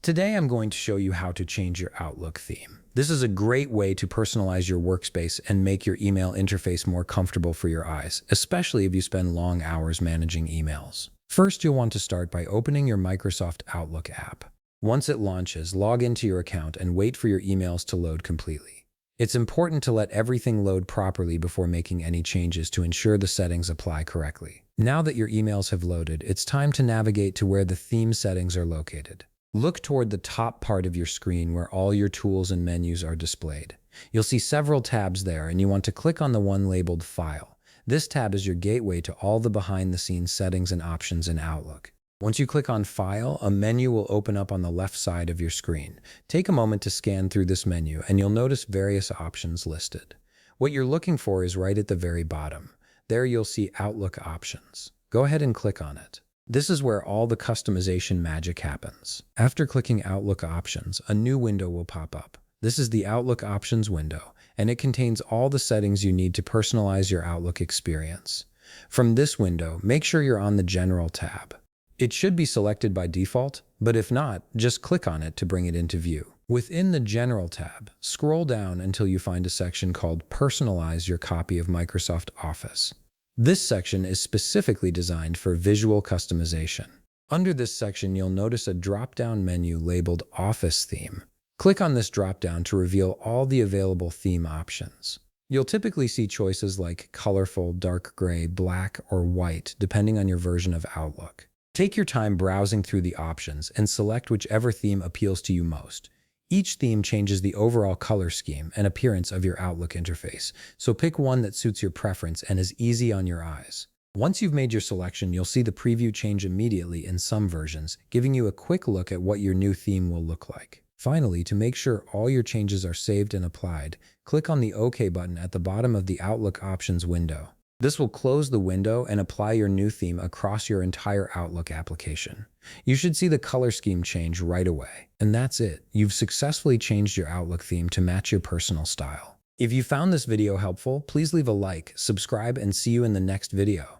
Today I'm going to show you how to change your Outlook theme. This is a great way to personalize your workspace and make your email interface more comfortable for your eyes, especially if you spend long hours managing emails. First, you'll want to start by opening your Microsoft Outlook app. Once it launches, log into your account and wait for your emails to load completely. It's important to let everything load properly before making any changes to ensure the settings apply correctly. Now that your emails have loaded, it's time to navigate to where the theme settings are located. Look toward the top part of your screen where all your tools and menus are displayed. You'll see several tabs there, and you want to click on the one labeled File. This tab is your gateway to all the behind-the-scenes settings and options in Outlook. Once you click on File, a menu will open up on the left side of your screen. Take a moment to scan through this menu, and you'll notice various options listed. What you're looking for is right at the very bottom. There you'll see Outlook Options. Go ahead and click on it. This is where all the customization magic happens. After clicking Outlook Options, a new window will pop up. This is the Outlook Options window, and it contains all the settings you need to personalize your Outlook experience. From this window, make sure you're on the General tab. It should be selected by default, but if not, just click on it to bring it into view. Within the General tab, scroll down until you find a section called Personalize your copy of Microsoft Office. This section is specifically designed for visual customization. Under this section, you'll notice a drop-down menu labeled Office Theme. Click on this drop-down to reveal all the available theme options. You'll typically see choices like colorful, dark gray, black, or white, depending on your version of Outlook. Take your time browsing through the options and select whichever theme appeals to you most. Each theme changes the overall color scheme and appearance of your Outlook interface, so pick one that suits your preference and is easy on your eyes. Once you've made your selection, you'll see the preview change immediately in some versions, giving you a quick look at what your new theme will look like. Finally, to make sure all your changes are saved and applied, click on the OK button at the bottom of the Outlook Options window. This will close the window and apply your new theme across your entire Outlook application. You should see the color scheme change right away. And that's it. You've successfully changed your Outlook theme to match your personal style. If you found this video helpful, please leave a like, subscribe, and see you in the next video.